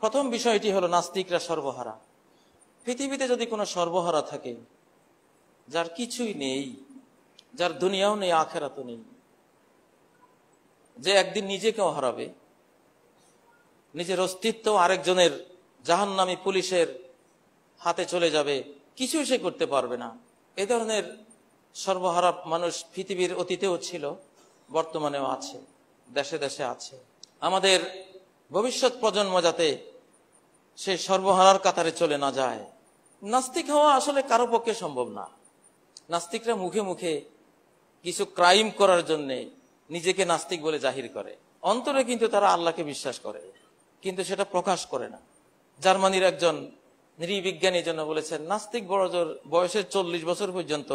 প্রথম বিষয়টি হলো নাস্তিকরা সর্বহারা। পৃথিবীতে যদি কোনো সর্বহারা থাকে, যার কিছুই নেই, যার দুনিয়াও নেই আখেরাতও নেই, যে একদিন নিজেকেও হারাবে, নিজের অস্তিত্ব আরেকজনের জাহান্নামী পুলিশের হাতে চলে যাবে, কিছু সে করতে পারবে না, এ ধরনের সর্বহারা মানুষ পৃথিবীর অতীতেও ছিল, বর্তমানেও আছে, দেশে দেশে আছে। আমাদের ভবিষ্যৎ প্রজন্ম যাতে সেই সর্বহারার কাতারে চলে না যায়। নাস্তিক হওয়া আসলে কারো পক্ষে সম্ভব না। নাস্তিকরা মুখে মুখে কিছু ক্রাইম করার জন্য নিজেকে নাস্তিক বলে জাহির করে, অন্তরে কিন্তু তারা আল্লাহকে বিশ্বাস করে, কিন্তু সেটা প্রকাশ করে না। জার্মানির একজন নৃবিজ্ঞানী জন্য বলেছেন, নাস্তিক বড় জোর বয়সের 40 বছর পর্যন্ত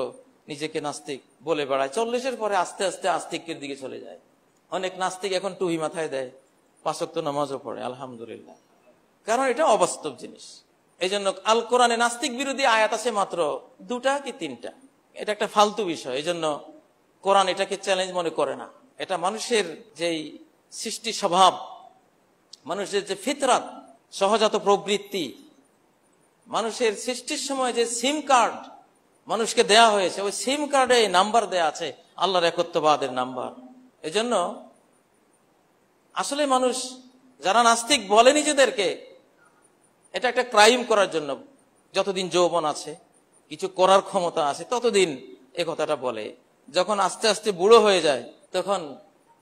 নিজেকে নাস্তিক বলে বেড়ায়, 40-এর পরে আস্তে আস্তে আস্তিকের দিকে চলে যায়। অনেক নাস্তিক এখন টুপি মাথায় দেয়, 5 ওয়াক্ত নামাজও পড়ে, আলহামদুলিল্লাহ, কারণ এটা অবাস্তব জিনিস। এই জন্য আল কোরআনে নাস্তিক বিরোধী আয়াত আছে মাত্র 2টা কি 3টা। এটা একটা ফালতু বিষয়, এই জন্য কোরআন এটাকে চ্যালেঞ্জ মনে করে না। এটা মানুষের যেই সৃষ্টি স্বভাব, মানুষের যে ফিতরাত, সহজাত প্রবৃত্তি, মানুষের সৃষ্টির সময় যে সিম কার্ড মানুষকে দেয়া হয়েছে, ওই সিম কার্ডে নাম্বার দেয়া আছে আল্লাহর একত্ববাদের নাম্বার। এজন্য আসলে মানুষ যারা নাস্তিক বলে নিজেদেরকে, এটা একটা ক্রাইম করার জন্য, যতদিন যৌবন আছে, কিছু করার ক্ষমতা আছে, ততদিন এ কথাটা বলে। যখন আস্তে আস্তে বুড়ো হয়ে যায়, তখন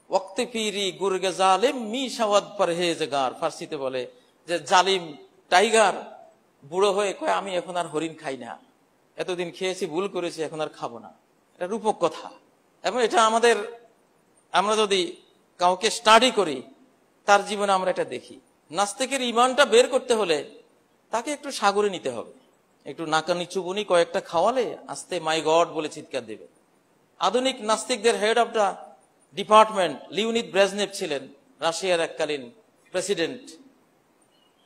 ওয়াক্তে পীরি গুরগে জালিম মি সাওয়াদ পরহেজগার, ফার্সিতে বলে যে জালিম টাইগার বুড়ো হয়ে কয়, আমি এখন আর হরিণ খাই না, এতদিন খেয়েছি, ভুল করেছি, এখন আর খাবো না। এটা রূপক কথা। এবং এটা আমরা যদি কাউকে স্টাডি করি, তার জীবনে আমরা এটা দেখি। নাস্তিকের ইমানটা বের করতে হলে তাকে একটু সাগরে নিতে হবে, একটু নাকানি চুবুনি কয়েকটা খাওয়ালে আস্তে মাই গড বলে চিৎকার দেবে। আধুনিক নাস্তিকদের head of the department Leonid Brezhnev ছিলেন, রাশিয়ার এককালীন প্রেসিডেন্ট।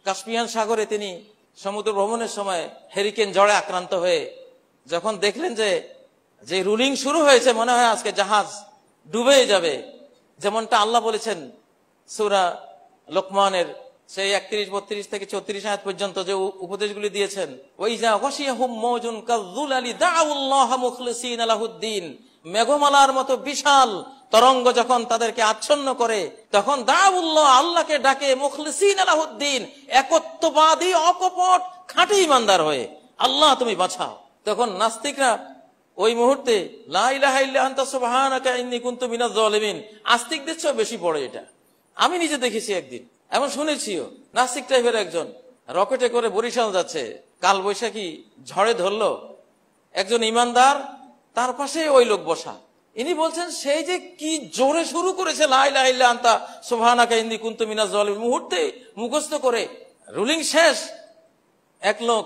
কাস্পিয়ান সাগরে তিনি সমুদ্র ভ্রমণের সময় হেরিকেন ঝড়ে আক্রান্ত হয়ে যখন দেখলেন যে রুলিং শুরু হয়েছে, মনে হয় আজকে জাহাজ ডুবে যাবে, যেমনটা আল্লাহ বলেছেন সূরা লোকমানের সেই 31, 32 থেকে 34 আয়াত পর্যন্ত যে উপদেশগুলি দিয়েছেন, ওয়াইজা গাশিয়াহুম মাওজুন কাযুলালি দাউল্লাহ মুখলিসিনা লাহুদ্দিন, মেঘমালার মতো বিশাল তরঙ্গ যখন তাদেরকে আচ্ছন্ন করে, তখন দাউল্লাহ, আল্লাহকে ডাকে, মুখলিসিনা লাহুদ্দিন, একত্ববাদী অকপট খাঁটি ইমানদার হয়ে, আল্লাহ তুমি বাঁচাও। তখন নাস্তিকরা ওই মুহূর্তে লা ইলাহা ইল্লা আনতা সুবহানাকা ইন্নী কুনতু মিনাজ জালিমিন, আস্তিকদের চেয়ে বেশি পড়ে এটা। আমি নিজে দেখেছি একদিন, এমন শুনেছিও। নাস্তিক টাইপের একজন রকেটে করে বরিশাল যাচ্ছে, কাল বৈশাখী ঝড়ে ধরলো, একজন ইমানদার তার পাশে ওই লোক বসা, ইনি বলছেন সেই যে কি জোরে শুরু করেছে লা ইলাহা ইল্লা আনতা সুবহানাকা ইন্নী কুনতু মিনাজ জালিমিন, মুহূর্তে মুখস্থ করে রুলিং শেষ। এক লোক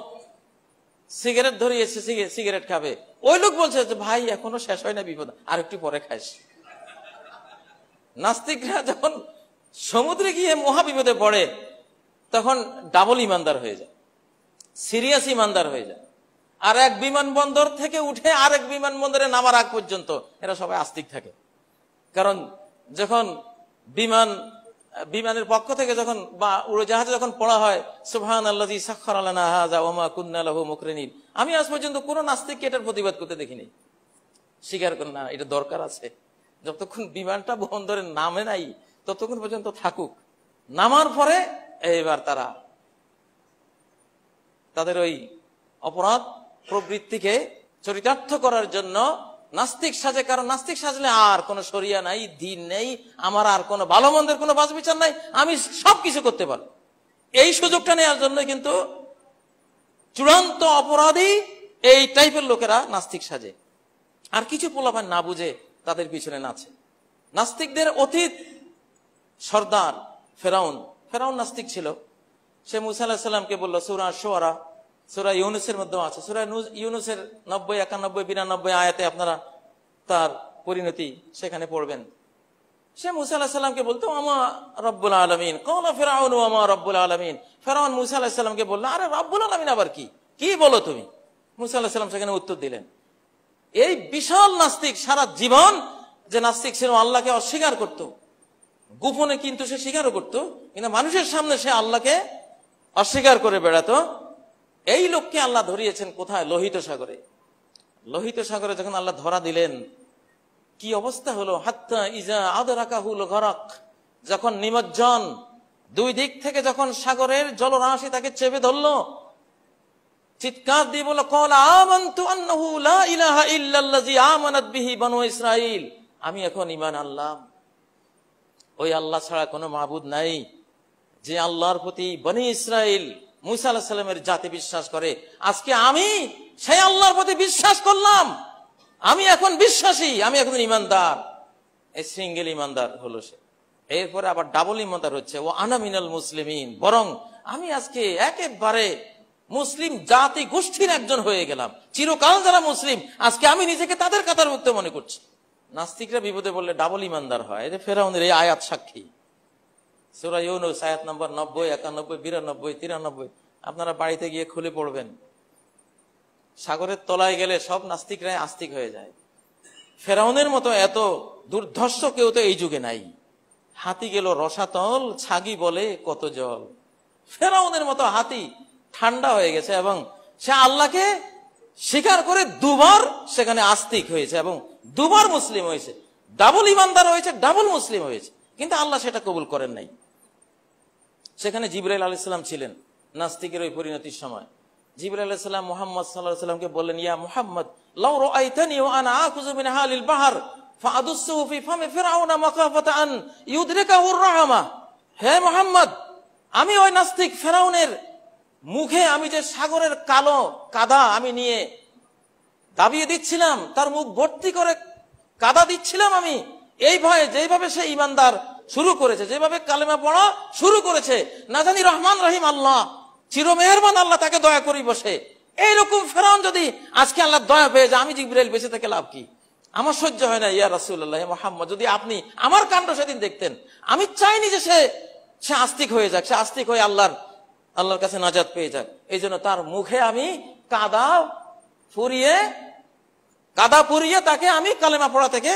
সিগারেট ধরিয়েছে, সিগারেট খাবে, ওই লোক বলছে যে ভাই এখনো শেষ হয় না বিপদ, আর একটু পরে খাইস। নাস্তিকরা যখন সমুদ্রে গিয়ে মহাবিপদে পড়ে, তখন ডাবল ইমানদার হয়ে যায়, সিরিয়াস ইমানদার হয়ে যায়। আর এক বিমানবন্দর থেকে উঠে আরেক বিমানবন্দরে নামার আগ পর্যন্ত এরা সবাই আস্তিক থাকে। কারণ যখন বিমানের পক্ষ থেকে যখন বা উড়োজাহাজে যখন পড়া হয় সুবহানাল্লাযী সাখখারা লানা হাযা ওয়া মা কুন্না লাহু মুকরিনিন, আমি আজ পর্যন্ত কোন নাস্তিককে এটার প্রতিবাদ করতে দেখিনি, স্বীকার করেন না এটা দরকার আছে। যতক্ষণ বিমানটা বন্দরে নামে নাই ততক্ষণ পর্যন্ত থাকুক, নামার পরে এইবার তাদের ওই অপরাধ প্রবৃত্তিকে চরিতার্থ করার জন্য নাস্তিক সাজে। কারণ নাস্তিক সাজলে আর কোন শরিয়া নাই, দিন নেই, আমার আর কোন ভালো মন্দের কোন বাছ বিচার নাই, আমি সবকিছু করতে পারবো, এই সুযোগটা নেওয়ার জন্য কিন্তু চূড়ান্ত অপরাধী এই টাইপের লোকেরা নাস্তিক সাজে। আর কিছু পোলাপান না বুঝে তাদের পিছনে নাচে। নাস্তিকদের অতীত সর্দার ফেরাউন নাস্তিক ছিল। সে মুসা আলাইহিস সালামকে বলল, সূরা শুআরা, সূরা ইউনূসের মধ্যে আছে, সূরা ইউনূসের 90, 91, 92 আয়াতে আপনারা তার পরিণতি সেখানে পড়বেন। সে মুসা আলাইহিস সালামকে বলতো, আমা রব্বুল আলামিন, ক্বালা ফিরআউন ওয়া মা রব্বুল আলামিন। ফেরাউন মুসা আলাইহিস সালামকে বলল, আরে রব্বুল আলামিন আবার কি বলো তুমি? মুসা আলাইহিস সালাম সেখানে উত্তর দিলেন। এই বিশাল নাস্তিক সারা জীবন যে নাস্তিক ছিল আল্লাহকে অস্বীকার করত, গোপনে কিন্তু সে স্বীকারও করত, কিন্তু মানুষের সামনে সে আল্লাহকে অস্বীকার করে বেড়াতো। এই লোককে আল্লাহ ধরিয়েছেন কোথায়? লোহিত সাগরে। লোহিত সাগরে যখন আল্লাহ ধরা দিলেন, কি অবস্থা হলো? হাত্তা ইজা আদরাকাহুল গরাক, যখন নিমজ্জন, দুই দিক থেকে যখন সাগরের জলরাশি তাকে চেপে ধরলো, চিৎকার দিয়ে বলল, ক্বালা আমানতু আন্নাহু লা ইলাহা ইল্লাল্লাযী আমানাত বিহি বনু ইসরাঈল, আমি এখন ঈমান আনলাম, ওই আল্লাহ ছাড়া কোনো মাবুদ নাই, যে আল্লাহর প্রতি বনি ইসরাঈল মুসা আলাইহিস সালামের জাতি বিশ্বাস করে। আজকে আমি সেই আল্লাহর প্রতি বিশ্বাস করলাম, আমি এখন বিশ্বাসী, আমি এখন ঈমানদার। এই সিঙ্গেল ঈমানদার হলো সে। এরপরে আবার ডাবল ঈমানদার হচ্ছে, ও আনা মিনাল মুসলিমিন, বরং আমি আজকে একেবারে মুসলিম জাতি গোষ্ঠীর একজন হয়ে গেলাম। চিরকাল যারা মুসলিম, আজকে আমি নিজেকে তাদের কাতারভুক্ত মনে করছি। নাস্তিকরা বিপদে বললে ডাবল ঈমানদার হয়। এই যে ফেরাউনের এই আয়াত সাক্ষী, সূরা ইউনূস আয়াত নম্বর 90, 91, 92, 93, আপনারা বাড়িতে গিয়ে খুলে পড়বেন। সাগরের তলায় গেলে সব নাস্তিকরাই আস্তিক হয়ে যায়। ফেরাউনের মতো এত দুর্ধর্ষ কেউ তো এই যুগে নাই। হাতি গেল রসাতল, ছাগি বলে কত জল। ফেরাউনের মতো হাতি ঠান্ডা হয়ে গেছে এবং সে আল্লাহকে স্বীকার করে দুবার সেখানে আস্তিক হয়েছে এবং দুবার মুসলিম হয়েছে। ডাবল ইমানদার হয়েছে, ডাবল মুসলিম হয়েছে, কিন্তু আল্লাহ সেটা কবুল করেন নাই। সেখানে জিবরাইল আলাইহিস সালাম ছিলেন নাস্তিকের ওই পরিণতির সময়। জিবরাইল আলাইহিস সালাম মুহাম্মদ সাল্লাল্লাহু আলাইহি ওয়াসাল্লামকে বললেন, ইয়া মুহাম্মদ লাউ রাআইতানি ওয়া আনা আকুযু মিন হালিল বাহর ফাআদুসসু ফি ফামি ফিরআউনা মাকাফাতা আন ইউদরিকাহুর রাহমা। হে মুহাম্মদ, আমি ওই নাস্তিক ফেরাউনের মুখে আমি যে সাগরের কালো কাদা আমি নিয়ে দাবিয়ে দিচ্ছিলাম, তার মুখ ভর্তি করে কাদা দিচ্ছিলাম আমি, এই ভয়ে যেভাবে সে ঈমানদার শুরু করেছে, যেভাবে কালেমা পড়া শুরু করেছে, না জানি রহমান রহিম আল্লাহ, চির মেহেরবান আল্লাহ তাকে দয়া করি বসে। এইরকম ফেরাউন যদি আজকে আল্লাহ দয়া পেয়ে যায়, আমি জিবরাইল বেঁচে থেকে লাভ কি? আমার সহ্য হয় না। ইয়া রাসূলুল্লাহ, হে মুহাম্মদ, যদি আপনি আমার কাণ্ড সেদিন দেখতেন। আমি চাইনি যে সে আস্তিক হয়ে যাক, সে আস্তিক হয়ে আল্লাহর কাছে নাজাত পেয়ে যাক। এই জন্য তার মুখে আমি কাদা পুরিয়ে তাকে আমি কালেমা পড়া থেকে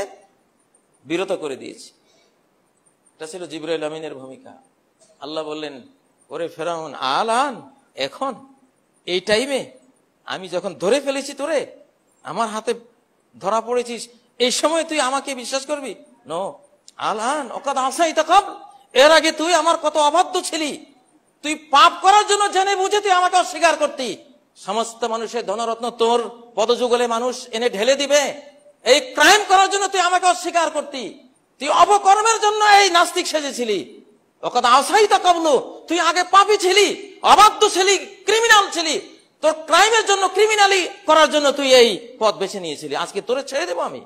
বিরত করে দিয়েছি। এটা ছিল জিবরাইল আমিনের ভূমিকা। আল্লাহ বললেন, ওরে ফেরাউন, আলান, এখন এই টাইমে আমি যখন ধরে ফেলেছি তোরে, আমার হাতে ধরা পড়েছিস, এই সময় তুই আমাকে বিশ্বাস করবি? নো, আলান ওকাদ আসাইতা ক্বাবল, এর আগে তুই আমার কত অবাধ্য ছিলি। তুই পাপ করার জন্য জেনে বুঝে তুই আমাকে অস্বীকার করতি। সমস্ত মানুষের ধনরত্ন তোর পদযুগলে মানুষ এনে ঢেলে দিবে, এই ক্রাইম করার জন্য তুই আমাকে অস্বীকার করতি। তুই অপকর্মের জন্য এই নাস্তিক সেজেছিলি। ওকাদ আসাইতা ক্বাবল, তুই আগে পাপী ছিলি, অবাধ্য ছিলি, ক্রিমিনাল ছিলি। তোর ক্রাইমের জন্য, ক্রিমিনালি করার জন্য তুই এই পথ বেছে নিয়েছিলি। আজকে তোরে ছেড়ে দেবো আমি।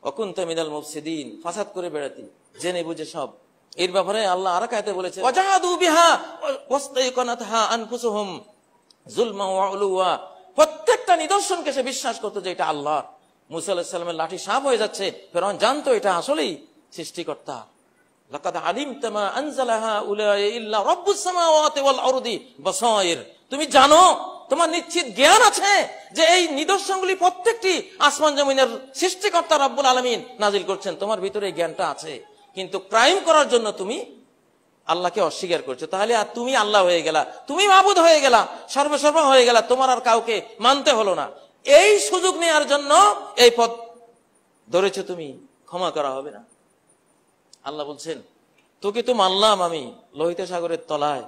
ওয়াকুনতা মিনাল মুফসিদিন, ফাসাদ করে বেড়াতি জেনে বুঝে সব। এর ব্যাপারে আল্লাহ আরেক আয়াতে বলেছে, ওয়াজাহাদু বিহা ওয়াস্তাইকানাতহা আনফুসুহুম যুলমান ওয়া উলুওয়া। প্রত্যেকটা নিদর্শনকে সে বিশ্বাস করতো যে এটা আল্লাহ। মুসা আলাইহিস সালামের লাঠি সাপ হয়ে যাচ্ছে, ফেরাউন জানতো এটা আসলেই সৃষ্টিকর্তা। লাকাদ আলিমতা মা আনজালা হাউলাই ইল্লা রাব্বুস সামাওয়াতি ওয়াল আরদি বাসাইর। তুমি জানো, তোমার নিশ্চিত জ্ঞান আছে যে এই নিদর্শনগুলি প্রত্যেকটি আসমান জমিনের সৃষ্টিকর্তা রব্বুল আলামিন নাজিল করছেন। তোমার ভিতরে এই জ্ঞানটা আছে, কিন্তু ক্রাইম করার জন্য তুমি আল্লাহকে অস্বীকার করছো। তাহলে আর তুমি আল্লাহ হয়ে গেলা, তুমি মাবুদ হয়ে গেলা, সর্বসর্বা হয়ে গেলা, তোমার আর কাউকে মানতে হলো না। এই সুযোগ নেওয়ার জন্য এই পথ ধরেছো তুমি, ক্ষমা করা হবে না। আল্লাহ বলছেন, তোকে তো মানলাম আমি লোহিত সাগরের তলায়,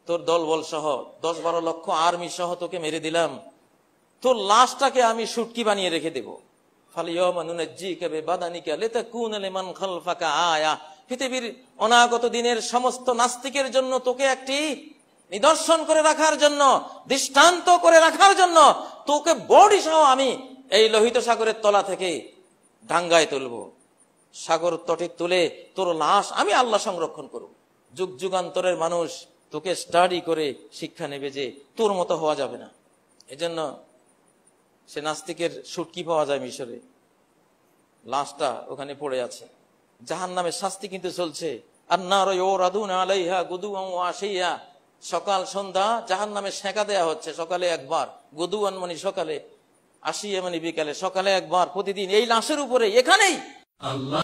তোর দলবল সহ 10-12 লক্ষ আর্মি সহ তোকে মেরে দিলাম, তোর লাশটাকে আমি শুটকি বানিয়ে রেখে দেবো। পৃথিবীর অনাগত দিনের সমস্ত নাস্তিকের জন্য তোকে একটি নিদর্শন করে রাখার জন্য, দৃষ্টান্ত করে রাখার জন্য তোকে বডি সহ আমি এই লোহিত সাগরের তলা থেকে ডাঙ্গায় তুলবো, সাগর তটে তুলে তোর লাশ আমি আল্লাহ সংরক্ষণ করব। যুগ যুগান্তরের মানুষ তোকে স্টাডি করে শিক্ষা নেবে যে তোর মতো হওয়া যাবে না। এজন্য সে নাস্তিকের শুটকি পাওয়া যায় মিশরে, লাশটা ওখানে পড়ে আছে। জাহান্নামের শাস্তি কিন্তু চলছে। আন্নার ইউরাদুনা আলাইহা গুদুওয়ান ওয়া আশিয়া, সকাল সন্ধ্যা জাহান্নামে সেঁকা দেয়া হচ্ছে। সকালে একবার, গুদুওয়ান মানে সকালে, আশিয়া মানে বিকালে, সকালে একবার, প্রতিদিন এই লাশের উপরে এখানেই আল্লাহ